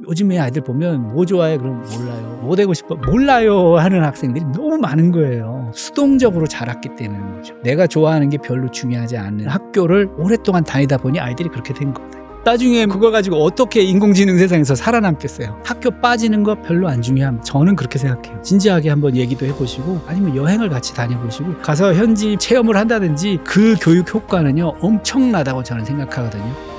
요즘에 아이들 보면 뭐 좋아해? 그럼 몰라요. 뭐 되고 싶어? 몰라요 하는 학생들이 너무 많은 거예요. 수동적으로 자랐기 때문인 거죠. 내가 좋아하는 게 별로 중요하지 않은 학교를 오랫동안 다니다 보니 아이들이 그렇게 된 겁니다. 나중에 그걸 가지고 어떻게 인공지능 세상에서 살아남겠어요? 학교 빠지는 거 별로 안 중요함. 저는 그렇게 생각해요. 진지하게 한번 얘기도 해보시고 아니면 여행을 같이 다녀보시고 가서 현지 체험을 한다든지 그 교육 효과는요 엄청나다고 저는 생각하거든요.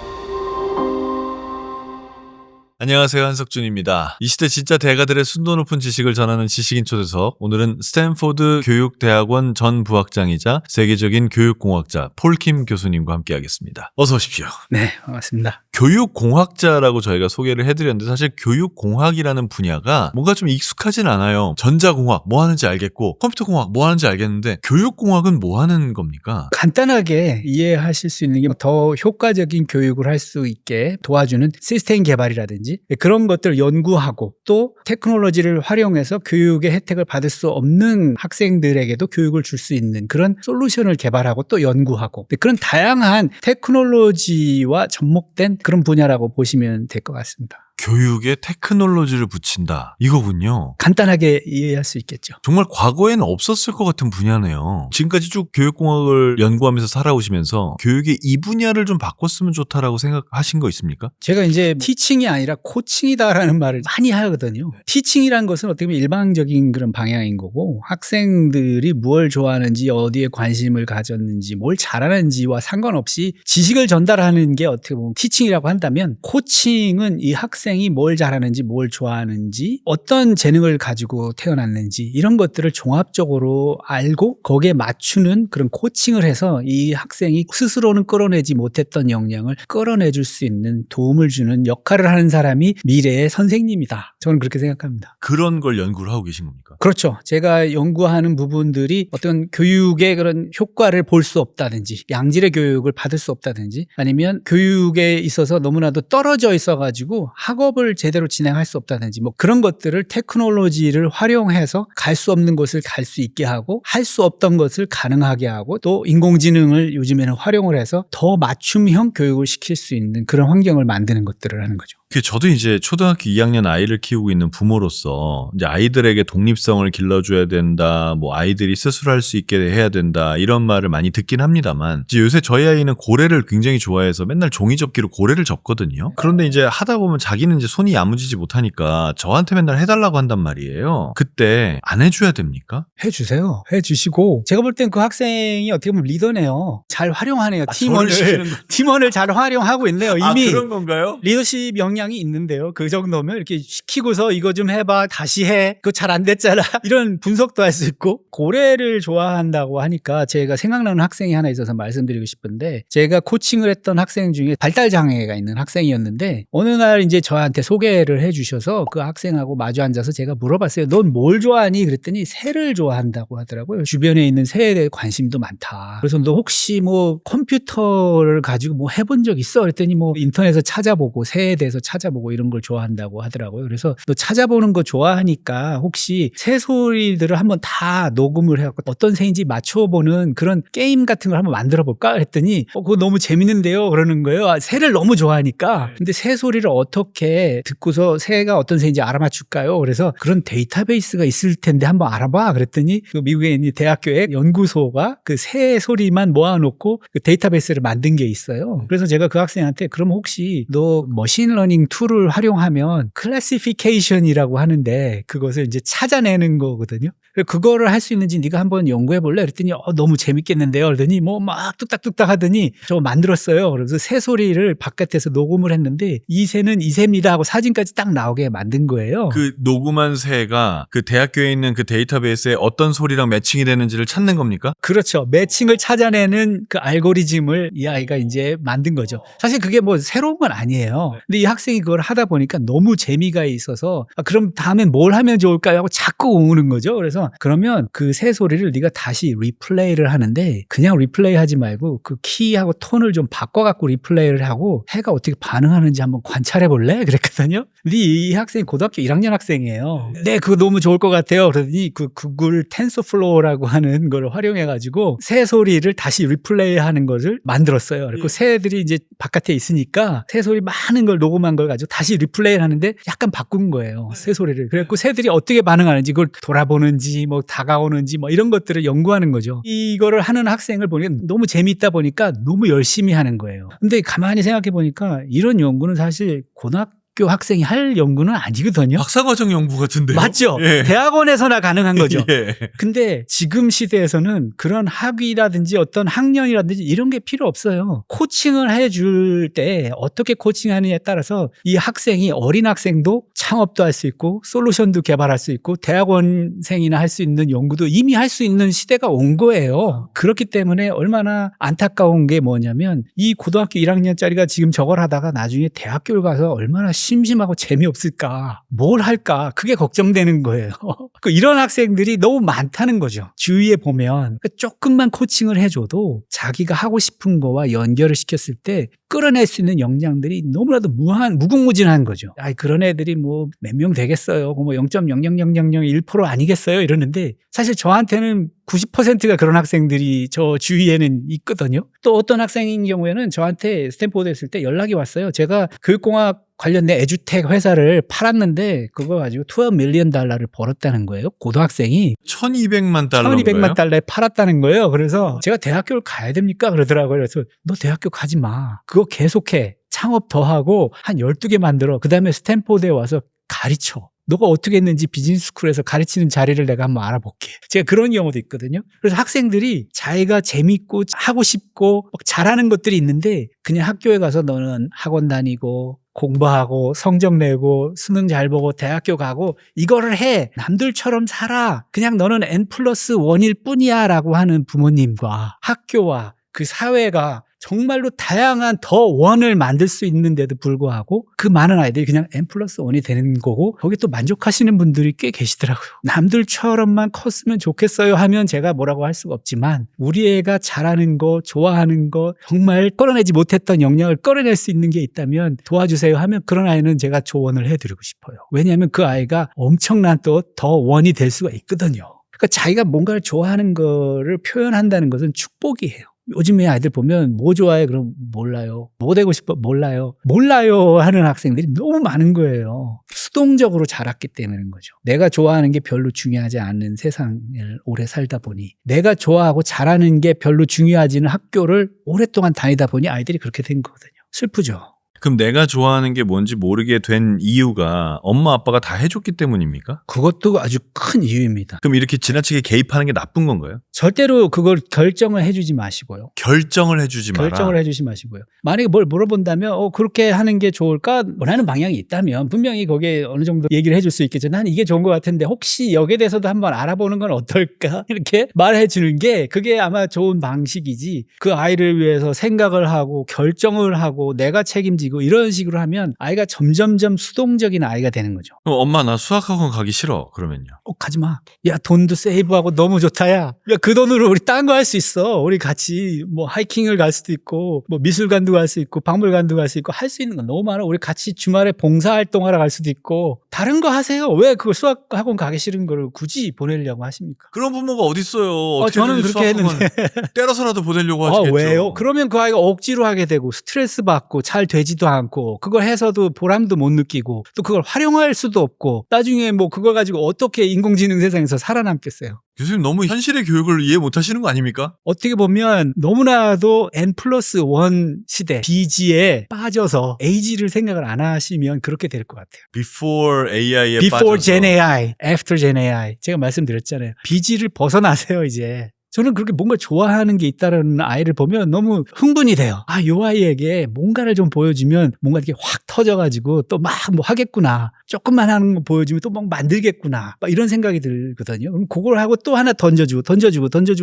안녕하세요, 한석준입니다. 이 시대 진짜 대가들의 순도 높은 지식을 전하는 지식인 초대석. 오늘은 스탠포드 교육대학원 전 부학장이자 세계적인 교육공학자 폴킴 교수님과 함께하겠습니다. 어서 오십시오. 네, 반갑습니다. 교육공학자라고 저희가 소개를 해드렸는데 사실 교육공학이라는 분야가 뭔가 좀 익숙하진 않아요. 전자공학 뭐 하는지 알겠고 컴퓨터공학 뭐 하는지 알겠는데 교육공학은 뭐 하는 겁니까? 간단하게 이해하실 수 있는 게 더 효과적인 교육을 할 수 있게 도와주는 시스템 개발이라든지 그런 것들을 연구하고 또 테크놀로지를 활용해서 교육의 혜택을 받을 수 없는 학생들에게도 교육을 줄 수 있는 그런 솔루션을 개발하고 또 연구하고 그런 다양한 테크놀로지와 접목된 그런 분야라고 보시면 될 것 같습니다. 교육에 테크놀로지를 붙인다. 이거군요. 간단하게 이해할 수 있겠죠. 정말 과거에는 없었을 것 같은 분야네요. 지금까지 쭉 교육공학을 연구하면서 살아오시면서 교육의 이 분야를 좀 바꿨으면 좋다라고 생각하신 거 있습니까? 제가 이제 티칭이 아니라 코칭이다라는 말을 많이 하거든요. 티칭이라는 것은 어떻게 보면 일방적인 그런 방향인 거고 학생들이 뭘 좋아하는지 어디에 관심을 가졌는지 뭘 잘하는지와 상관없이 지식을 전달하는 게 어떻게 보면 티칭이라고 한다면 코칭은 이 학생이 뭘 잘하는지 뭘 좋아하는지 어떤 재능을 가지고 태어났는지 이런 것들을 종합적으로 알고 거기에 맞추는 그런 코칭을 해서 이 학생이 스스로는 끌어내지 못했던 역량을 끌어내줄 수 있는 도움을 주는 역할을 하는 사람이 미래의 선생님이다. 저는 그렇게 생각합니다. 그런 걸 연구를 하고 계신 겁니까? 그렇죠. 제가 연구하는 부분들이 어떤 교육의 그런 효과를 볼 수 없다든지 양질의 교육을 받을 수 없다든지 아니면 교육에 있어서 너무나도 떨어져 있어가지고 학업을 제대로 진행할 수 없다든지 뭐 그런 것들을 테크놀로지를 활용해서 갈 수 없는 곳을 갈 수 있게 하고 할 수 없던 것을 가능하게 하고 또 인공지능을 요즘에는 활용을 해서 더 맞춤형 교육을 시킬 수 있는 그런 환경을 만드는 것들을 하는 거죠. 저도 이제 초등학교 2학년 아이를 키우고 있는 부모로서 이제 아이들에게 독립성을 길러줘야 된다, 뭐 아이들이 스스로 할 수 있게 해야 된다 이런 말을 많이 듣긴 합니다만 이제 요새 저희 아이는 고래를 굉장히 좋아해서 맨날 종이접기로 고래를 접거든요. 그런데 이제 하다 보면 자기는 이제 손이 야무지지 못하니까 저한테 맨날 해달라고 한단 말이에요. 그때 안 해줘야 됩니까? 해주세요. 해주시고 제가 볼 땐 그 학생이 어떻게 보면 리더네요. 잘 활용하네요. 팀원을 잘 활용하고 있네요. 이미 그런 건가요? 리더십 역량이 있는데요. 그 정도면 이렇게 시키고서 이거 좀 해봐 다시 해 그거 잘 안 됐잖아 이런 분석도 할 수 있고 고래를 좋아한다고 하니까 제가 생각나는 학생이 하나 있어서 말씀드리고 싶은데 제가 코칭을 했던 학생 중에 발달 장애가 있는 학생이었는데 어느 날 이제 저한테 소개를 해주셔서 그 학생하고 마주 앉아서 제가 물어봤어요. 넌 뭘 좋아하니? 그랬더니 새를 좋아한다고 하더라고요. 주변에 있는 새에 대해 관심도 많다. 그래서 너 혹시 뭐 컴퓨터를 가지고 뭐 해본 적 있어? 그랬더니 뭐 인터넷에서 찾아보고 새에 대해서 찾아보고 이런 걸 좋아한다고 하더라고요. 그래서 너 찾아보는 거 좋아하니까 혹시 새 소리들을 한번 다 녹음을 해갖고 어떤 새인지 맞춰보는 그런 게임 같은 걸 한번 만들어 볼까? 했더니 그거 너무 재밌는데요? 그러는 거예요. 새를 너무 좋아하니까. 근데 새 소리를 어떻게 듣고서 새가 어떤 새인지 알아맞출까요? 그래서 그런 데이터베이스가 있을 텐데 한번 알아봐. 그랬더니 그 미국에 있는 대학교의 연구소가 그 새 소리만 모아놓고 그 데이터베이스를 만든 게 있어요. 그래서 제가 그 학생한테 그럼 혹시 너 머신러닝 툴을 활용하면 클래시피케이션이라고 하는데 그것을 이제 찾아내는 거거든요. 그거를 할 수 있는지 네가 한번 연구해 볼래? 그랬더니 너무 재밌겠는데요. 그러더니 뭐 막 뚝딱뚝딱 하더니 저 만들었어요. 그래서 새 소리를 바깥에서 녹음을 했는데 이 새는 이 새입니다 하고 사진까지 딱 나오게 만든 거예요. 그 녹음한 새가 그 대학교에 있는 그 데이터베이스에 어떤 소리랑 매칭이 되는지를 찾는 겁니까? 그렇죠. 매칭을 찾아내는 그 알고리즘을 이 아이가 이제 만든 거죠. 사실 그게 뭐 새로운 건 아니에요. 근데 이 학생이 그걸 하다 보니까 너무 재미가 있어서 그럼 다음엔 뭘 하면 좋을까요? 하고 자꾸 오는 거죠. 그래서 그러면 그 새 소리를 네가 다시 리플레이를 하는데 그냥 리플레이 하지 말고 그 키하고 톤을 좀 바꿔갖고 리플레이를 하고 해가 어떻게 반응하는지 한번 관찰해 볼래? 그랬거든요. 근데 이 학생이 고등학교 1학년 학생이에요. 네, 그거 너무 좋을 것 같아요. 그러더니 그 구글 텐서플로우라고 하는 걸 활용해가지고 새 소리를 다시 리플레이 하는 것을 만들었어요. 그리고 새들이 이제 바깥에 있으니까 새 소리 많은 걸 녹음한 연구한 걸 가지고 다시 리플레이를 하는데 약간 바꾼 거예요. 새소리를. 그래갖고 새들이 어떻게 반응하는지 그걸 돌아보는지 뭐 다가오는지 뭐 이런 것들을 연구하는 거죠. 이거를 하는 학생을 보니까 너무 재미있다 보니까 너무 열심히 하는 거예요. 근데 가만히 생각해 보니까 이런 연구는 사실 고등학교 학생이 할 연구는 아니거든요. 박사과정 연구 같은데요? 맞죠? 예. 대학원에서나 가능한 거죠. 예. 근데 지금 시대에서는 그런 학위라든지 어떤 학년이라든지 이런 게 필요 없어요. 코칭을 해줄 때 어떻게 코칭하느냐에 따라서 이 학생이 어린 학생도 창업도 할 수 있고 솔루션도 개발할 수 있고 대학원생이나 할 수 있는 연구도 이미 할 수 있는 시대가 온 거예요. 그렇기 때문에 얼마나 안타까운 게 뭐냐면 이 고등학교 1학년짜리가 지금 저걸 하다가 나중에 대학교를 가서 얼마나 심심하고 재미없을까, 뭘 할까, 그게 걱정되는 거예요. 이런 학생들이 너무 많다는 거죠. 주위에 보면 조금만 코칭을 해줘도 자기가 하고 싶은 거와 연결을 시켰을 때 끌어낼 수 있는 역량들이 너무나도 무궁무진한 거죠. 그런 애들이 뭐 몇 명 되겠어요. 뭐 0.00001% 아니겠어요? 이러는데 사실 저한테는 90%가 그런 학생들이 저 주위에는 있거든요. 또 어떤 학생인 경우에는 저한테 스탠포드에 있을 때 연락이 왔어요. 제가 교육공학 관련된 에듀텍 회사를 팔았는데 그거 가지고 $12 million 벌었다는 거예요. 고등학생이 1200만 달러. 1200만 달러에 팔았다는 거예요. 그래서 제가 대학교를 가야 됩니까? 그러더라고요. 그래서 너 대학교 가지 마. 그거 계속해. 창업 더 하고 한 12개 만들어. 그다음에 스탠포드에 와서 가르쳐. 너가 어떻게 했는지 비즈니스 스쿨에서 가르치는 자리를 내가 한번 알아볼게. 제가 그런 경우도 있거든요. 그래서 학생들이 자기가 재밌고 하고 싶고 잘하는 것들이 있는데 그냥 학교에 가서 너는 학원 다니고 공부하고 성적 내고 수능 잘 보고 대학교 가고 이거를 해. 남들처럼 살아. 그냥 너는 N+1일 뿐이야 라고 하는 부모님과 학교와 그 사회가 정말로 다양한 더 원을 만들 수 있는데도 불구하고 그 많은 아이들이 그냥 N+1이 되는 거고 거기에 또 만족하시는 분들이 꽤 계시더라고요. 남들처럼만 컸으면 좋겠어요 하면 제가 뭐라고 할 수가 없지만 우리 애가 잘하는 거 좋아하는 거 정말 끌어내지 못했던 역량을 끌어낼 수 있는 게 있다면 도와주세요 하면 그런 아이는 제가 조언을 해드리고 싶어요. 왜냐하면 그 아이가 엄청난 또 더 원이 될 수가 있거든요. 그러니까 자기가 뭔가를 좋아하는 거를 표현한다는 것은 축복이에요. 요즘에 아이들 보면 뭐 좋아해? 그럼 몰라요. 뭐 되고 싶어? 몰라요. 몰라요 하는 학생들이 너무 많은 거예요. 수동적으로 자랐기 때문인 거죠. 내가 좋아하는 게 별로 중요하지 않은 세상을 오래 살다 보니 내가 좋아하고 잘하는 게 별로 중요하지는 학교를 오랫동안 다니다 보니 아이들이 그렇게 된 거거든요. 슬프죠. 그럼 내가 좋아하는 게 뭔지 모르게 된 이유가 엄마 아빠가 다 해줬기 때문입니까? 그것도 아주 큰 이유입니다. 그럼 이렇게 지나치게 개입하는 게 나쁜 건가요? 절대로 그걸 결정을 해주지 마시고요. 결정을 해주지 마라. 결정을 해주지 마시고요. 만약에 뭘 물어본다면 그렇게 하는 게 좋을까? 원하는 방향이 있다면 분명히 거기에 어느 정도 얘기를 해줄 수 있겠죠. 난 이게 좋은 것 같은데 혹시 여기에 대해서도 한번 알아보는 건 어떨까? 이렇게 말해 주는 게 그게 아마 좋은 방식이지 그 아이를 위해서 생각을 하고 결정을 하고 내가 책임지고 이런 식으로 하면 아이가 점점점 수동적인 아이가 되는 거죠. 그럼 엄마 나 수학학원 가기 싫어. 그러면요. 가지 마. 야 돈도 세이브하고 너무 좋다 야. 그 돈으로 우리 딴 거 할 수 있어. 우리 같이 뭐 하이킹을 갈 수도 있고 뭐 미술관도 갈 수 있고 박물관도 갈 수 있고 할 수 있는 건 너무 많아. 우리 같이 주말에 봉사활동하러 갈 수도 있고 다른 거 하세요. 왜 그걸 수학학원 가기 싫은 거를 굳이 보내려고 하십니까? 그런 부모가 어딨어요. 저는 그렇게 했는데 때려서라도 보내려고 하시겠죠. 왜요? 그러면 그 아이가 억지로 하게 되고 스트레스 받고 잘 되지도 않고 그걸 해서도 보람도 못 느끼고 또 그걸 활용할 수도 없고 나중에 뭐 그걸 가지고 어떻게 인공지능 세상에서 살아남겠어요? 교수님 너무 현실의 교육을 이해 못하시는 거 아닙니까? 어떻게 보면 너무나도 N+1 시대 BG에 빠져서 AG를 생각을 안 하시면 그렇게 될 것 같아요. Before AI에 Before 빠져서. Gen AI, After Gen AI. 제가 말씀드렸잖아요. BG를 벗어나세요 이제. 저는 그렇게 뭔가 좋아하는 게 있다는 아이를 보면 너무 흥분이 돼요. 요 아이에게 뭔가를 좀 보여주면 뭔가 이렇게 확 터져가지고 또 막 뭐 하겠구나. 조금만 하는 거 보여주면 또 막 만들겠구나. 막 이런 생각이 들거든요. 그럼 그걸 하고 또 하나 던져주고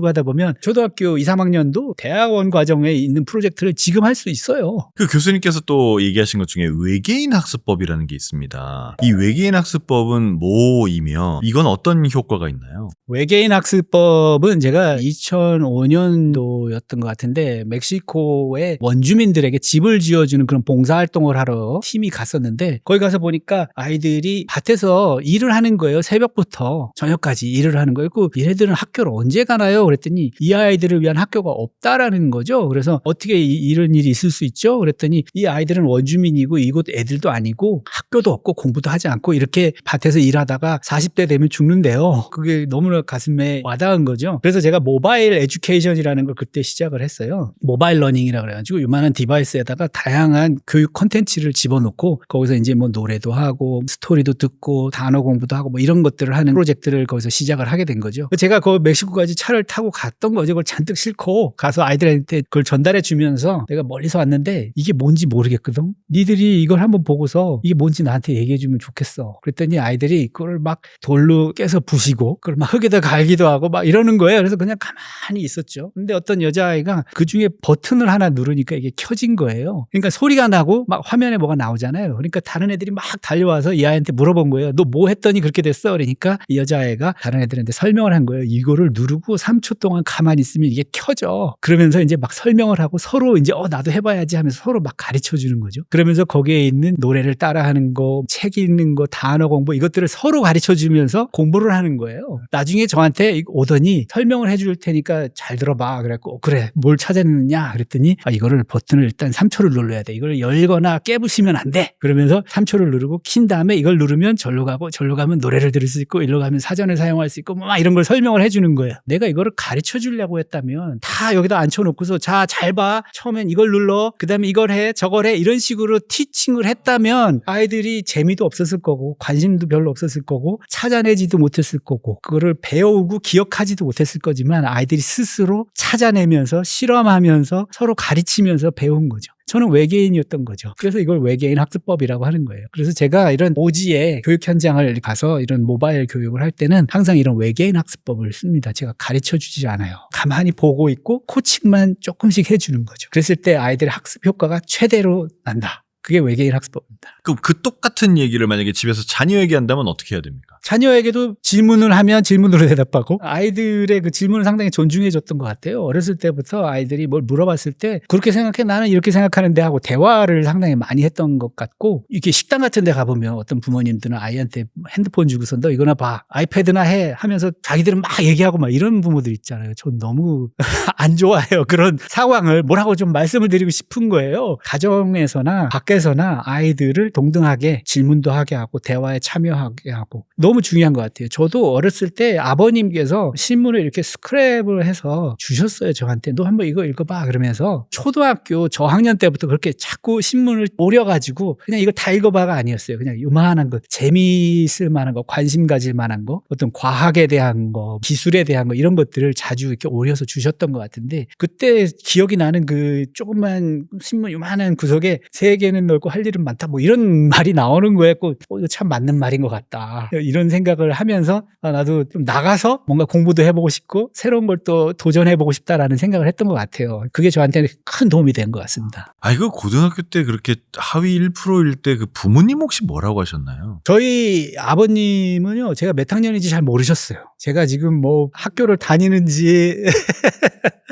하다 보면 초등학교 2, 3학년도 대학원 과정에 있는 프로젝트를 지금 할 수 있어요. 그 교수님께서 또 얘기하신 것 중에 외계인 학습법이라는 게 있습니다. 이 외계인 학습법은 뭐이며 이건 어떤 효과가 있나요? 외계인 학습법은 제가 2005년도였던 것 같은데 멕시코의 원주민들에게 집을 지어주는 그런 봉사활동을 하러 팀이 갔었는데 거기 가서 보니까 아이들이 밭에서 일을 하는 거예요. 새벽부터 저녁까지 일을 하는 거예요. 그 얘네들은 학교를 언제 가나요? 그랬더니 이 아이들을 위한 학교가 없다라는 거죠. 그래서 어떻게 이런 일이 있을 수 있죠? 그랬더니 이 아이들은 원주민이고 이곳 애들도 아니고 학교도 없고 공부도 하지 않고 이렇게 밭에서 일하다가 40대 되면 죽는데요. 그게 너무나 가슴에 와닿은 거죠. 그래서 제가 모바일 에듀케이션이라는 걸 그때 시작을 했어요. 모바일 러닝이라고 그래가지고 요만한 디바이스에다가 다양한 교육 콘텐츠를 집어넣고 거기서 이제 뭐 노래도 하고 스토리도 듣고 단어 공부도 하고 뭐 이런 것들을 하는 프로젝트를 거기서 시작을 하게 된 거죠. 제가 그 멕시코까지 차를 타고 갔던 거죠. 그걸 잔뜩 싣고 가서 아이들한테 그걸 전달해 주면서 내가 멀리서 왔는데 이게 뭔지 모르겠거든. 니들이 이걸 한번 보고서 이게 뭔지 나한테 얘기해 주면 좋겠어. 그랬더니 아이들이 그걸 막 돌로 깨서 부시고 그걸 막 흙에다 갈기도 하고 막 이러는 거예요. 그래서 그냥 가만히 있었죠. 근데 어떤 여자아이가 그중에 버튼을 하나 누르니까 이게 켜진 거예요. 그러니까 소리가 나고 막 화면에 뭐가 나오잖아요. 그러니까 다른 애들이 막 달려와서 이 아이한테 물어본 거예요. 너 뭐 했더니 그렇게 됐어? 그러니까 이 여자아이가 다른 애들한테 설명을 한 거예요. 이거를 누르고 3초 동안 가만히 있으면 이게 켜져. 그러면서 이제 막 설명을 하고 서로 이제 나도 해봐야지 하면서 서로 막 가르쳐 주는 거죠. 그러면서 거기에 있는 노래를 따라하는 거, 책 읽는 거, 단어 공부 이것들을 서로 가르쳐 주면서 공부를 하는 거예요. 나중에 저한테 오더니 설명을 해줄 테니까 잘 들어봐. 그래갖고 그래 뭘 찾았느냐 그랬더니 이거를 버튼을 일단 3초를 눌러야 돼. 이걸 열거나 깨부시면 안 돼. 그러면서 3초를 누르고 킨 다음에 이걸 누르면 절로 가고 절로 가면 노래를 들을 수 있고 일로 가면 사전을 사용할 수 있고 막 이런 걸 설명을 해주는 거예요. 내가 이거를 가르쳐 주려고 했다면 다 여기다 앉혀놓고서 자 잘 봐. 처음엔 이걸 눌러. 그 다음에 이걸 해 저걸 해 이런 식으로 티칭을 했다면 아이들이 재미도 없었을 거고 관심도 별로 없었을 거고 찾아내지도 못했을 거고 그거를 배우고 기억하지도 못했을 거지만 아이들이 스스로 찾아내면서 실험하면서 서로 가르치면서 배운 거죠. 저는 외계인이었던 거죠. 그래서 이걸 외계인 학습법이라고 하는 거예요. 그래서 제가 이런 오지의 교육 현장을 가서 이런 모바일 교육을 할 때는 항상 이런 외계인 학습법을 씁니다. 제가 가르쳐 주지 않아요. 가만히 보고 있고 코칭만 조금씩 해주는 거죠. 그랬을 때 아이들의 학습 효과가 최대로 난다. 그게 외계인 학습법입니다. 그럼 그 똑같은 얘기를 만약에 집에서 자녀에게 한다면 어떻게 해야 됩니까? 자녀에게도 질문을 하면 질문으로 대답하고 아이들의 그 질문을 상당히 존중해 줬던 것 같아요. 어렸을 때부터 아이들이 뭘 물어봤을 때 그렇게 생각해 나는 이렇게 생각하는데 하고 대화를 상당히 많이 했던 것 같고 이렇게 식당 같은 데 가보면 어떤 부모님들은 아이한테 핸드폰 주고서 너 이거나 봐 아이패드나 해 하면서 자기들은 막 얘기하고 막 이런 부모들 있잖아요. 전 너무 안 좋아해요. 그런 상황을 뭐라고 좀 말씀을 드리고 싶은 거예요. 가정에서나 밖에서나 아이들을 동등하게 질문도 하게 하고 대화에 참여하게 하고 너무 중요한 것 같아요. 저도 어렸을 때 아버님께서 신문을 이렇게 스크랩을 해서 주셨어요. 저한테 너 한번 이거 읽어봐 그러면서 초등학교 저학년 때부터 그렇게 자꾸 신문을 오려가지고 그냥 이거 다 읽어봐가 아니었어요. 그냥 요만한 거 재미있을 만한 거 관심 가질 만한 거 어떤 과학에 대한 거 기술에 대한 거 이런 것들을 자주 이렇게 오려서 주셨던 것 같은데 그때 기억이 나는 그 조그만 신문 요만한 구석에 세계는 넓고 할 일은 많다 뭐 이런 말이 나오는 거예요. 이거 참 맞는 말인 것 같다. 이런 생각을 하면서 나도 좀 나가서 뭔가 공부도 해보고 싶고 새로운 걸 또 도전해보고 싶다라는 생각을 했던 것 같아요. 그게 저한테는 큰 도움이 된 것 같습니다. 이거 고등학교 때 그렇게 하위 1%일 때 그 부모님 혹시 뭐라고 하셨나요? 저희 아버님은요, 제가 몇 학년인지 잘 모르셨어요. 제가 지금 뭐 학교를 다니는지.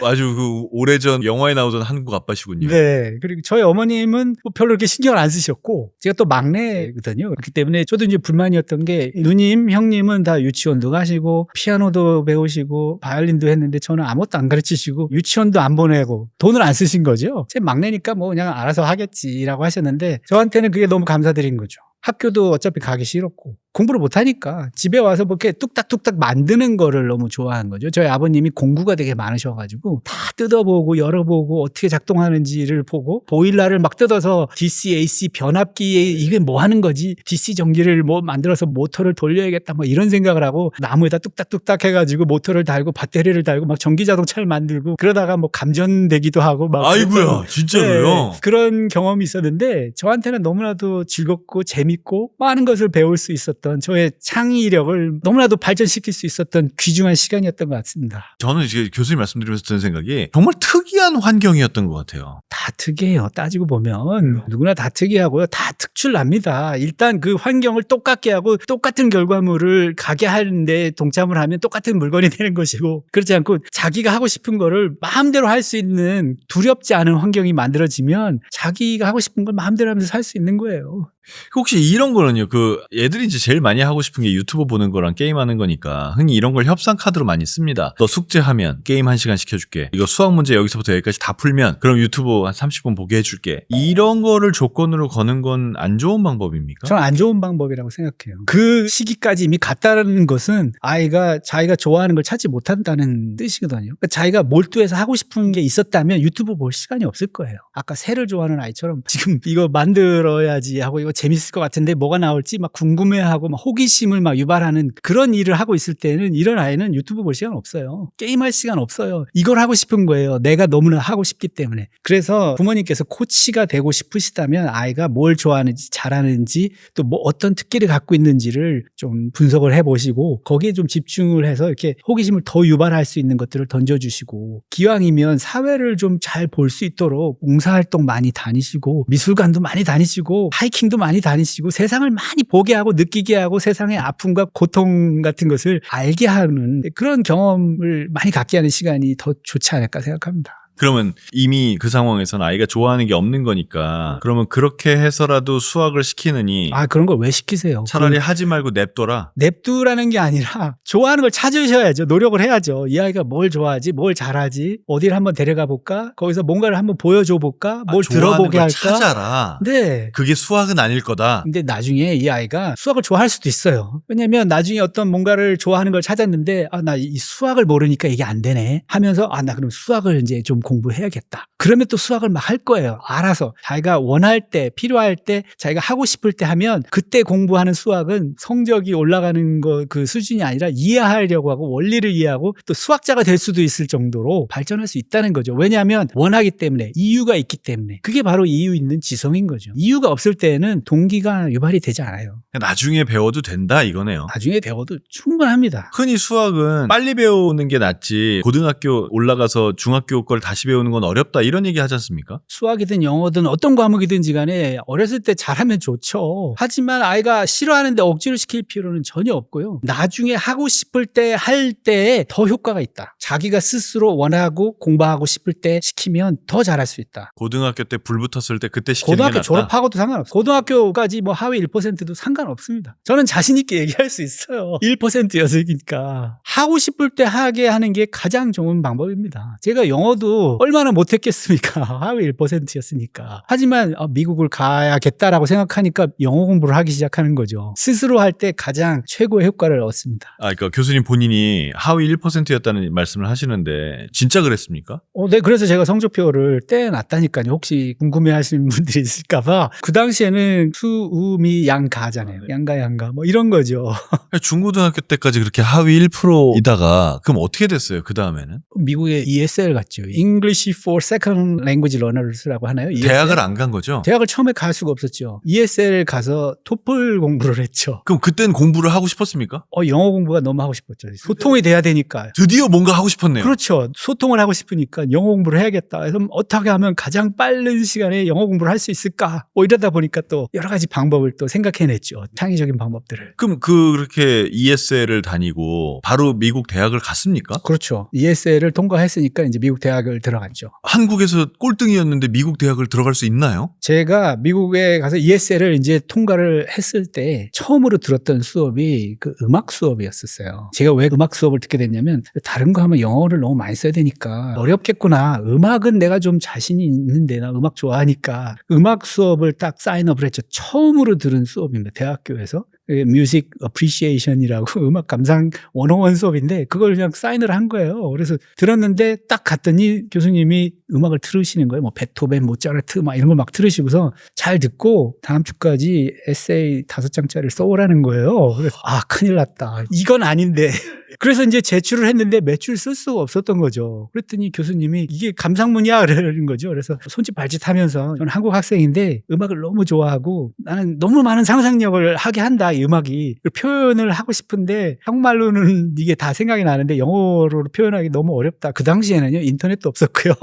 아주 그 오래전 영화에 나오던 한국 아빠시군요. 네. 그리고 저희 어머님은 뭐 별로 이렇게 신경을 안 쓰셨고, 제가 또 막내거든요. 그렇기 때문에 저도 이제 불만이었던 게, 누님, 형님은 다 유치원도 가시고, 피아노도 배우시고, 바이올린도 했는데 저는 아무것도 안 가르치시고, 유치원도 안 보내고, 돈을 안 쓰신 거죠. 제 막내니까 뭐 그냥 알아서 하겠지라고 하셨는데, 저한테는 그게 너무 감사드린 거죠. 학교도 어차피 가기 싫었고 공부를 못하니까 집에 와서 뭐 이렇게 뚝딱뚝딱 만드는 거를 너무 좋아한 거죠. 저희 아버님이 공부가 되게 많으셔가지고 다 뜯어보고 열어보고 어떻게 작동하는지를 보고 보일러를 막 뜯어서 DC, AC 변압기에 이게 뭐 하는 거지? DC 전기를 뭐 만들어서 모터를 돌려야겠다 뭐 이런 생각을 하고 나무에다 뚝딱뚝딱 해가지고 모터를 달고 배터리를 달고 막 전기자동차를 만들고 그러다가 뭐 감전되기도 하고 막 아이고야 진짜로요? 네, 그런 경험이 있었는데 저한테는 너무나도 즐겁고 재밌고 많은 것을 배울 수 있었던 있었던 저의 창의력을 너무나도 발전시킬 수 있었던 귀중한 시간이었던 것 같습니다. 저는 이제 교수님 말씀드리면서 드는 생각이 정말 특이한 환경이었던 것 같아요. 다 특이해요. 따지고 보면 누구나 다 특이하고요. 다 특출납니다. 일단 그 환경을 똑같게 하고 똑같은 결과물을 가게 하는데 동참을 하면 똑같은 물건이 되는 것이고, 그렇지 않고 자기가 하고 싶은 거를 마음대로 할 수 있는 두렵지 않은 환경이 만들어지면 자기가 하고 싶은 걸 마음대로 하면서 살 수 있는 거예요. 혹시 이런 거는요, 애들이 이제 제일 많이 하고 싶은 게 유튜브 보는 거랑 게임하는 거니까 흔히 이런 걸 협상 카드로 많이 씁니다. 너 숙제하면 게임 1시간 시켜줄게. 이거 수학 문제 여기서부터 여기까지 다 풀면 그럼 유튜브 한 30분 보게 해줄게. 이런 거를 조건으로 거는 건 안 좋은 방법입니까? 저는 안 좋은 방법이라고 생각해요. 그 시기까지 이미 갔다는 것은 아이가 자기가 좋아하는 걸 찾지 못한다는 뜻이거든요. 그러니까 자기가 몰두해서 하고 싶은 게 있었다면 유튜브 볼 시간이 없을 거예요. 아까 새를 좋아하는 아이처럼 지금 이거 만들어야지 하고 이거 재밌을 것 같은데 뭐가 나올지 막 궁금해하고 막 호기심을 막 유발하는 그런 일을 하고 있을 때는 이런 아이는 유튜브 볼 시간 없어요. 게임할 시간 없어요. 이걸 하고 싶은 거예요. 내가 너무나 하고 싶기 때문에. 그래서 부모님께서 코치가 되고 싶으시다면 아이가 뭘 좋아하는지 잘하는지 또 뭐 어떤 특기를 갖고 있는지를 좀 분석을 해보시고 거기에 좀 집중을 해서 이렇게 호기심을 더 유발할 수 있는 것들을 던져주시고, 기왕이면 사회를 좀 잘 볼 수 있도록 봉사활동 많이 다니시고 미술관도 많이 다니시고 하이킹도 많이 다니시고 세상을 많이 보게 하고 느끼게 하고 세상의 아픔과 고통 같은 것을 알게 하는 그런 경험을 많이 갖게 하는 시간이 더 좋지 않을까 생각합니다. 그러면 이미 그 상황에서는 아이가 좋아하는 게 없는 거니까 그러면 그렇게 해서라도 수학을 시키느니 그런 걸 왜 시키세요? 차라리 하지 말고 냅둬라. 냅두라는 게 아니라 좋아하는 걸 찾으셔야죠. 노력을 해야죠. 이 아이가 뭘 좋아하지? 뭘 잘하지? 어디를 한번 데려가 볼까? 거기서 뭔가를 한번 보여줘 볼까? 뭘 들어보게 할까? 찾아라. 네. 그게 수학은 아닐 거다. 근데 나중에 이 아이가 수학을 좋아할 수도 있어요. 왜냐면 나중에 어떤 뭔가를 좋아하는 걸 찾았는데 나 이 수학을 모르니까 이게 안 되네 하면서 나 그럼 수학을 이제 좀 공부해야겠다. 그러면 또 수학을 막 할 거예요. 알아서 자기가 원할 때 필요할 때 자기가 하고 싶을 때 하면 그때 공부하는 수학은 성적이 올라가는 거 그 수준이 아니라 이해하려고 하고 원리를 이해하고 또 수학자가 될 수도 있을 정도로 발전할 수 있다는 거죠. 왜냐하면 원하기 때문에 이유가 있기 때문에. 그게 바로 이유 있는 지성인 거죠. 이유가 없을 때는 동기가 유발이 되지 않아요. 나중에 배워도 된다 이거네요. 나중에 배워도 충분합니다. 흔히 수학은 빨리 배우는 게 낫지 고등학교 올라가서 중학교 걸 다시 배우는 건 어렵다 이런 얘기 하지 않습니까? 수학이든 영어든 어떤 과목이든지 간에 어렸을 때 잘하면 좋죠. 하지만 아이가 싫어하는데 억지로 시킬 필요는 전혀 없고요. 나중에 하고 싶을 때 할 때에 더 효과가 있다. 자기가 스스로 원하고 공부하고 싶을 때 시키면 더 잘할 수 있다. 고등학교 때 불 붙었을 때 그때 시키는 게 고등학교 낫다. 졸업하고도 상관없어요. 고등학교까지 뭐 하위 1%도 상관없습니다. 저는 자신 있게 얘기할 수 있어요. 1%였으니까. 하고 싶을 때 하게 하는 게 가장 좋은 방법입니다. 제가 영어도 얼마나 못했겠습니까? 하위 1%였으니까. 하지만 미국을 가야겠다라고 생각하니까 영어 공부를 하기 시작하는 거죠. 스스로 할 때 가장 최고의 효과를 얻습니다. 그러니까 교수님 본인이 하위 1%였다는 말씀을 하시는데 진짜 그랬습니까? 네, 그래서 제가 성적표를 떼놨다니까요. 혹시 궁금해하시는 분들이 있을까봐. 그 당시에는 수음이 양가잖아요. 양가 뭐 이런 거죠. 중고등학교 때까지 그렇게 하위 1%이다가 그럼 어떻게 됐어요? 그 다음에는? 미국의 ESL 갔죠. English for Second Language Learners라고 하나요? ESL? 대학을 안 간 거죠? 대학을 처음에 갈 수가 없었죠. ESL 가서 토플 공부를 했죠. 그럼 그땐 공부를 하고 싶었습니까? 영어 공부가 너무 하고 싶었죠. 소통이 돼야 되니까. 드디어 뭔가 하고 싶었네요. 그렇죠. 소통을 하고 싶으니까 영어 공부를 해야겠다. 그래서 어떻게 하면 가장 빠른 시간에 영어 공부를 할 수 있을까? 이러다 보니까 또 여러 가지 방법을 또 생각해냈죠. 창의적인 방법들을. 그럼 그렇게 ESL을 다니고 바로 미국 대학을 갔습니까? 그렇죠. ESL을 통과했으니까 이제 미국 대학을 들어갔죠. 한국에서 꼴등이었는데 미국 대학을 들어갈 수 있나요? 제가 미국에 가서 ESL을 이제 통과를 했을 때 처음으로 들었던 수업이 그 음악 수업이었었어요. 제가 왜 음악 수업을 듣게 됐냐면 다른 거 하면 영어를 너무 많이 써야 되니까 어렵겠구나. 음악은 내가 좀 자신이 있는데 나 음악 좋아하니까 음악 수업을 딱 사인업을 했죠. 처음으로 들은 수업입니다. 대학교에서. 뮤직 어프리시에이션이라고 음악 감상 101 수업인데 그걸 그냥 사인을 한 거예요. 그래서 들었는데 딱 갔더니 교수님이 음악을 틀으시는 거예요. 뭐 베토벤, 모차르트 막 이런 걸 막 틀으시고서 잘 듣고 다음 주까지 에세이 5장짜리를 써오라는 거예요. 그래서 큰일 났다. 이건 아닌데. 그래서 이제 제출을 했는데 몇 줄 쓸 수가 없었던 거죠. 그랬더니 교수님이 이게 감상문이야 그러는 거죠. 그래서 손짓 발짓 하면서 저는 한국 학생인데 음악을 너무 좋아하고 나는 너무 많은 상상력을 하게 한다. 이 음악이 표현을 하고 싶은데 한국말로는 이게 다 생각이 나는데 영어로 표현하기 너무 어렵다. 그 당시에는요 인터넷도 없었고요,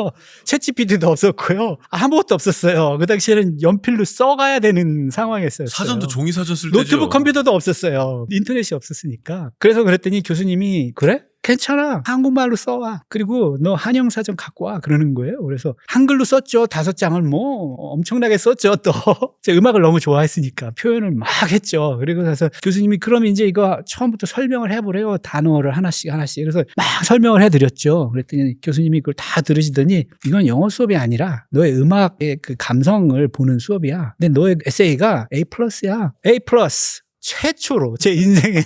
챗GPT도 없었고요, 아무것도 없었어요. 그 당시에는 연필로 써가야 되는 상황이었어요. 사전도 종이 사전 쓸 때죠. 노트북 컴퓨터도 없었어요. 인터넷이 없었으니까. 그래서 그랬더니 교수님이 그래? 괜찮아. 한국말로 써와. 그리고 너 한영사전 갖고 와. 그러는 거예요. 그래서 한글로 썼죠. 5장을 뭐 엄청나게 썼죠. 또 제가 음악을 너무 좋아했으니까 표현을 막 했죠. 그리고 나서 교수님이 그럼 이제 이거 처음부터 설명을 해보래요. 단어를 하나씩. 그래서 막 설명을 해드렸죠. 그랬더니 교수님이 그걸 다 들으시더니 이건 영어 수업이 아니라 너의 음악의 그 감성을 보는 수업이야. 근데 너의 에세이가 A+야. A+. 최초로 제 인생에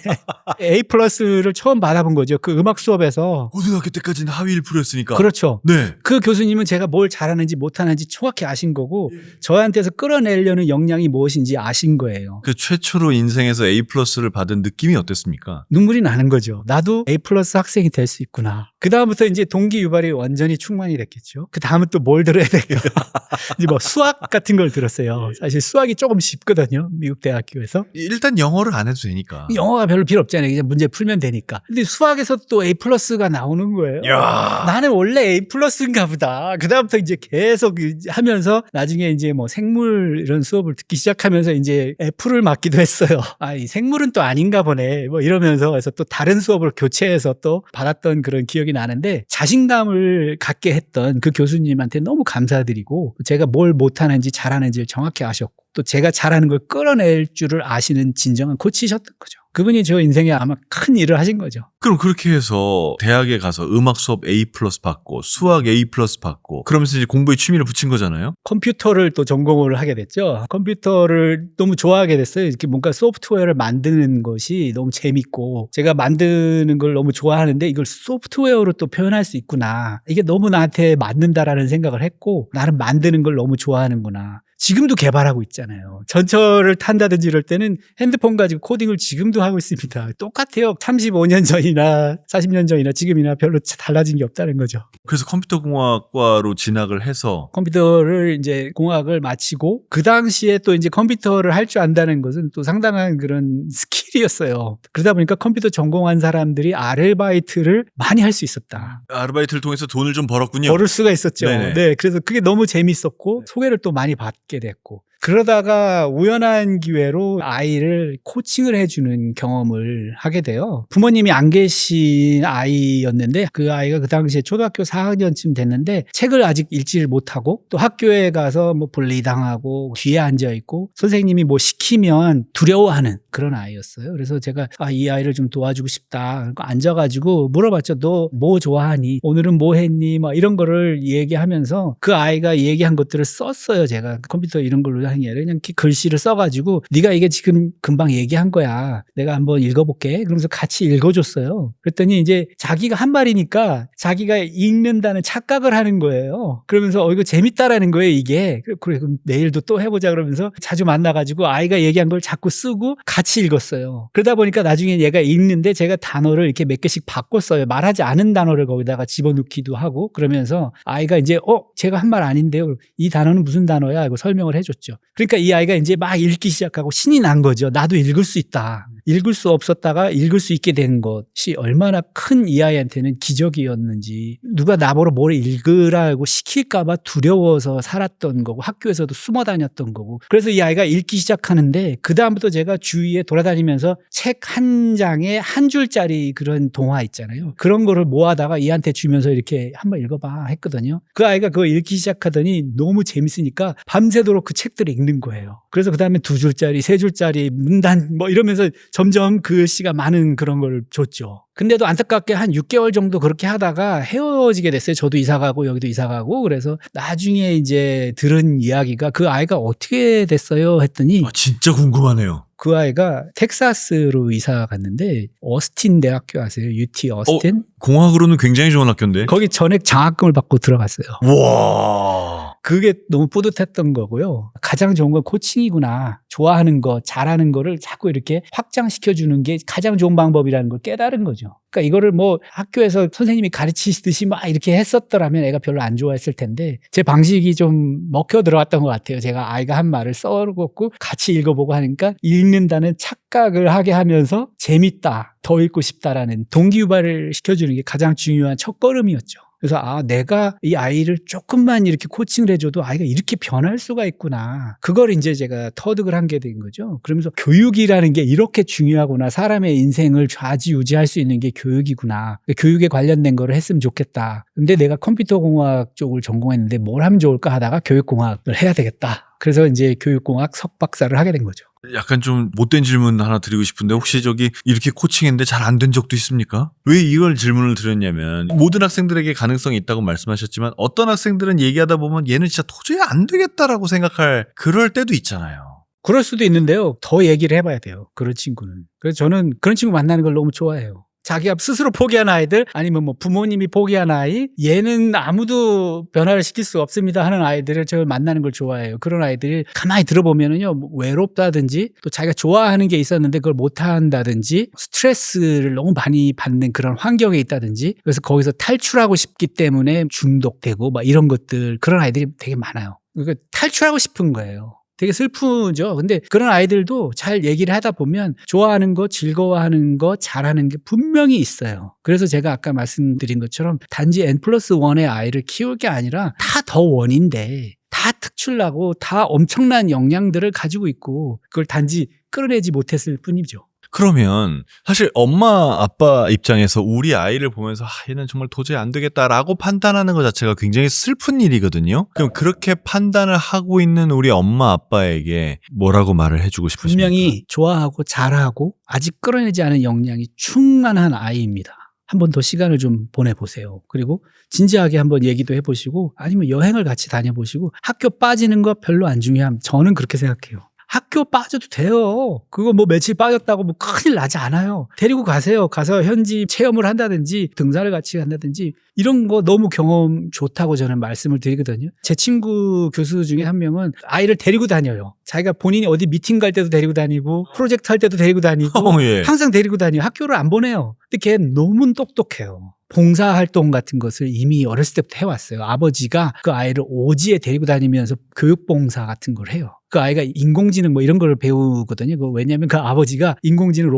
A+를 처음 받아본 거죠. 그 음악 수업에서. 고등학교 때까지는 하위 1%였으니까. 그렇죠. 네. 그 교수님은 제가 뭘 잘하는지 못하는지 정확히 아신 거고 저한테서 끌어내려는 역량이 무엇인지 아신 거예요. 그 최초로 인생에서 A+를 받은 느낌이 어땠습니까? 눈물이 나는 거죠. 나도 A+ 학생이 될 수 있구나. 그 다음부터 이제 동기 유발이 완전히 충만이 됐겠죠. 그 다음은 또 뭘 들어야 될까? 이제 뭐 수학 같은 걸 들었어요. 사실 수학이 조금 쉽거든요. 미국 대학교에서. 일단 영어를 안 해도 되니까. 영어가 별로 필요 없잖아요. 그냥 문제 풀면 되니까. 근데 수학에서 또 A+가 나오는 거예요. 야. 나는 원래 A+인가 보다. 그다음부터 이제 계속 하면서 나중에 이제 뭐 생물 이런 수업을 듣기 시작하면서 이제 F를 맞기도 했어요. 아, 이 생물은 또 아닌가 보네. 뭐 이러면서 그래서 또 다른 수업을 교체해서 또 받았던 그런 기억이 나는데 자신감을 갖게 했던 그 교수님한테 너무 감사드리고 제가 뭘 못하는지 잘하는지를 정확히 아셨고 또 제가 잘하는 걸 끌어낼 줄을 아시는 진정한 코치셨던 거죠. 그분이 저 인생에 아마 큰 일을 하신 거죠. 그럼 그렇게 해서 대학에 가서 음악 수업 A+ 받고 수학 A+ 받고 그러면서 이제 공부에 취미를 붙인 거잖아요. 컴퓨터를 또 전공을 하게 됐죠. 컴퓨터를 너무 좋아하게 됐어요. 이렇게 뭔가 소프트웨어를 만드는 것이 너무 재밌고 제가 만드는 걸 너무 좋아하는데 이걸 소프트웨어로 또 표현할 수 있구나. 이게 너무 나한테 맞는다라는 생각을 했고 나는 만드는 걸 너무 좋아하는구나. 지금도 개발하고 있잖아요. 전철을 탄다든지 이럴 때는 핸드폰 가지고 코딩을 지금도 하고 있습니다. 똑같아요. 35년 전이나 40년 전이나 지금이나 별로 달라진 게 없다는 거죠. 그래서 컴퓨터공학과로 진학을 해서 컴퓨터를 이제 공학을 마치고 그 당시에 또 이제 컴퓨터를 할 줄 안다는 것은 또 상당한 그런 스킬이었어요. 그러다 보니까 컴퓨터 전공한 사람들이 아르바이트를 많이 할 수 있었다. 아르바이트를 통해서 돈을 좀 벌었군요. 벌을 수가 있었죠. 네네. 네, 그래서 그게 너무 재밌었고 소개를 또 많이 받게 됐고 그러다가 우연한 기회로 아이를 코칭을 해주는 경험을 하게 돼요. 부모님이 안 계신 아이였는데 그 아이가 그 당시에 초등학교 4학년쯤 됐는데 책을 아직 읽지를 못하고 또 학교에 가서 뭐 분리당하고 뒤에 앉아있고 선생님이 뭐 시키면 두려워하는 그런 아이였어요. 그래서 제가 이 아이를 좀 도와주고 싶다. 앉아가지고 물어봤죠. 너 뭐 좋아하니? 오늘은 뭐 했니? 막 이런 거를 얘기하면서 그 아이가 얘기한 것들을 썼어요. 제가 컴퓨터 이런 걸로 하는 게 아니라 그냥 글씨를 써가지고 네가 이게 지금 금방 얘기한 거야. 내가 한번 읽어볼게. 그러면서 같이 읽어줬어요. 그랬더니 이제 자기가 한 말이니까 자기가 읽는다는 착각을 하는 거예요. 그러면서 이거 재밌다라는 거예요. 이게. 그래 그럼 내일도 또 해보자 그러면서 자주 만나가지고 아이가 얘기한 걸 자꾸 쓰고 같이 읽었어요. 그러다 보니까 나중에 얘가 읽는데 제가 단어를 이렇게 몇 개씩 바꿨어요. 말하지 않은 단어를 거기다가 집어넣기도 하고 그러면서 아이가 이제 제가 한 말 아닌데요. 이 단어는 무슨 단어야? 이거 설명을 해줬죠. 그러니까 이 아이가 이제 막 읽기 시작하고 신이 난 거죠. 나도 읽을 수 있다. 읽을 수 없었다가 읽을 수 있게 된 것이 얼마나 큰 이 아이한테는 기적이었는지 누가 나보러 뭘 읽으라고 시킬까봐 두려워서 살았던 거고 학교에서도 숨어 다녔던 거고 그래서 이 아이가 읽기 시작하는데 그 다음부터 제가 주위에 돌아다니면서 책 한 장에 한 줄짜리 그런 동화 있잖아요. 그런 거를 모아다가 얘한테 주면서 이렇게 한번 읽어봐 했거든요. 그 아이가 그거 읽기 시작하더니 너무 재밌으니까 밤새도록 그 책들을 읽는 거예요. 그래서 그 다음에 2줄짜리, 3줄짜리 문단 뭐 이러면서 점점 글씨가 많은 그런 걸 줬죠. 근데도 안타깝게 한 6개월 정도 그렇게 하다가 헤어지게 됐어요. 저도 이사 가고 여기도 이사 가고 그래서 나중에 이제 들은 이야기가 그 아이가 어떻게 됐어요 했더니 진짜 궁금하네요. 그 아이가 텍사스로 이사 갔는데 어스틴 대학교 아세요? UT 어스틴? 공학으로는 굉장히 좋은 학교인데. 거기 전액 장학금을 받고 들어갔어요. 와. 그게 너무 뿌듯했던 거고요. 가장 좋은 건 코칭이구나. 좋아하는 거, 잘하는 거를 자꾸 이렇게 확장시켜주는 게 가장 좋은 방법이라는 걸 깨달은 거죠. 그러니까 이거를 뭐 학교에서 선생님이 가르치시듯이 막 이렇게 했었더라면 애가 별로 안 좋아했을 텐데 제 방식이 좀 먹혀 들어왔던 것 같아요. 제가 아이가 한 말을 써놓고 같이 읽어보고 하니까 읽는다는 착각을 하게 하면서 재밌다, 더 읽고 싶다라는 동기유발을 시켜주는 게 가장 중요한 첫걸음이었죠. 그래서 내가 이 아이를 조금만 이렇게 코칭을 해줘도 아이가 이렇게 변할 수가 있구나. 그걸 이제 제가 터득을 한 게 된 거죠. 그러면서 교육이라는 게 이렇게 중요하구나. 사람의 인생을 좌지우지할 수 있는 게 교육이구나. 교육에 관련된 거를 했으면 좋겠다. 근데 내가 컴퓨터공학 쪽을 전공했는데 뭘 하면 좋을까 하다가 교육공학을 해야 되겠다. 그래서 이제 교육공학 석박사를 하게 된 거죠. 약간 좀 못된 질문 하나 드리고 싶은데 혹시 저기 이렇게 코칭했는데 잘 안 된 적도 있습니까? 왜 이걸 질문을 드렸냐면 모든 학생들에게 가능성이 있다고 말씀하셨지만 어떤 학생들은 얘기하다 보면 얘는 진짜 도저히 안 되겠다라고 생각할 그럴 때도 있잖아요. 그럴 수도 있는데요. 더 얘기를 해봐야 돼요. 그런 친구는. 그래서 저는 그런 친구 만나는 걸 너무 좋아해요. 자기가 스스로 포기한 아이들 아니면 뭐 부모님이 포기한 아이 얘는 아무도 변화를 시킬 수 없습니다 하는 아이들을 제가 만나는 걸 좋아해요. 그런 아이들이 가만히 들어보면은요 뭐 외롭다든지 또 자기가 좋아하는 게 있었는데 그걸 못한다든지 스트레스를 너무 많이 받는 그런 환경에 있다든지 그래서 거기서 탈출하고 싶기 때문에 중독되고 막 이런 것들 그런 아이들이 되게 많아요. 그러니까 탈출하고 싶은 거예요. 되게 슬프죠. 근데 그런 아이들도 잘 얘기를 하다 보면 좋아하는 거, 즐거워하는 거, 잘하는 게 분명히 있어요. 그래서 제가 아까 말씀드린 것처럼 단지 N+1의 아이를 키울 게 아니라 다 더 원인데 다 특출나고 다 엄청난 역량들을 가지고 있고 그걸 단지 끌어내지 못했을 뿐이죠. 그러면 사실 엄마 아빠 입장에서 우리 아이를 보면서 얘는 정말 도저히 안 되겠다라고 판단하는 것 자체가 굉장히 슬픈 일이거든요. 그럼 그렇게 판단을 하고 있는 우리 엄마 아빠에게 뭐라고 말을 해주고 싶으십니까? 분명히 좋아하고 잘하고 아직 끌어내지 않은 역량이 충만한 아이입니다. 한 번 더 시간을 좀 보내보세요. 그리고 진지하게 한번 얘기도 해보시고 아니면 여행을 같이 다녀보시고 학교 빠지는 거 별로 안 중요함. 저는 그렇게 생각해요. 학교 빠져도 돼요. 그거 뭐 며칠 빠졌다고 뭐 큰일 나지 않아요. 데리고 가세요. 가서 현지 체험을 한다든지 등산을 같이 간다든지 이런 거 너무 경험 좋다고 저는 말씀을 드리거든요. 제 친구 교수 중에 한 명은 아이를 데리고 다녀요. 자기가 본인이 어디 미팅 갈 때도 데리고 다니고 프로젝트 할 때도 데리고 다니고 예. 항상 데리고 다니고 학교를 안 보내요. 근데 걔는 너무 똑똑해요. 봉사활동 같은 것을 이미 어렸을 때부터 해왔어요. 아버지가 그 아이를 오지에 데리고 다니면서 교육봉사 같은 걸 해요. 그 아이가 인공지능 뭐 이런 걸 배우거든요. 왜냐하면 그 아버지가 인공지능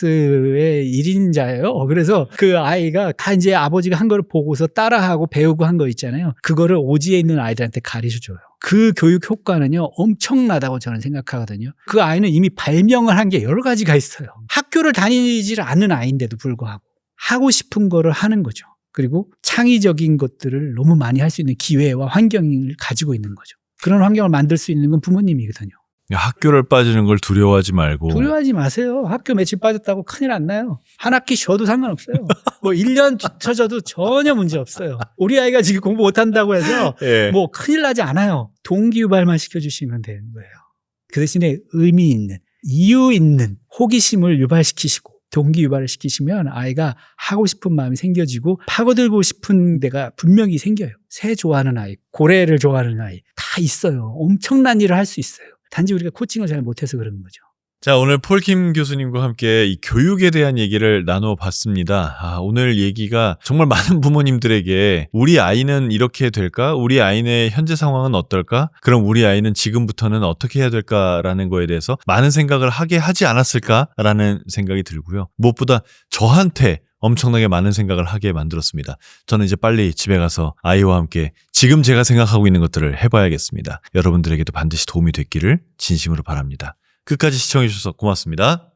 로보틱스의 1인자예요. 그래서 그 아이가 다 이제 아버지가 한 거를 보고서 따라하고 배우고 한 거 있잖아요. 그거를 오지에 있는 아이들한테 가르쳐줘요. 그 교육 효과는요 엄청나다고 저는 생각하거든요. 그 아이는 이미 발명을 한 게 여러 가지가 있어요. 학교를 다니질 않는 아이인데도 불구하고 하고 싶은 거를 하는 거죠. 그리고 창의적인 것들을 너무 많이 할 수 있는 기회와 환경을 가지고 있는 거죠. 그런 환경을 만들 수 있는 건 부모님이거든요. 학교를 빠지는 걸 두려워하지 말고 두려워하지 마세요. 학교 며칠 빠졌다고 큰일 안 나요. 한 학기 쉬어도 상관없어요. 뭐 1년 뒤쳐져도 전혀 문제 없어요. 우리 아이가 지금 공부 못한다고 해서 예. 뭐 큰일 나지 않아요. 동기유발만 시켜주시면 되는 거예요. 그 대신에 의미 있는, 이유 있는 호기심을 유발시키시고 동기유발을 시키시면 아이가 하고 싶은 마음이 생겨지고 파고들고 싶은 데가 분명히 생겨요. 새 좋아하는 아이, 고래를 좋아하는 아이 다 있어요. 엄청난 일을 할 수 있어요. 단지 우리가 코칭을 잘 못해서 그런 거죠. 자, 오늘 폴킴 교수님과 함께 이 교육에 대한 얘기를 나눠봤습니다. 오늘 얘기가 정말 많은 부모님들에게 우리 아이는 이렇게 될까? 우리 아이의 현재 상황은 어떨까? 그럼 우리 아이는 지금부터는 어떻게 해야 될까라는 거에 대해서 많은 생각을 하게 하지 않았을까라는 생각이 들고요. 무엇보다 저한테 엄청나게 많은 생각을 하게 만들었습니다. 저는 이제 빨리 집에 가서 아이와 함께 지금 제가 생각하고 있는 것들을 해봐야겠습니다. 여러분들에게도 반드시 도움이 됐기를 진심으로 바랍니다. 끝까지 시청해주셔서 고맙습니다.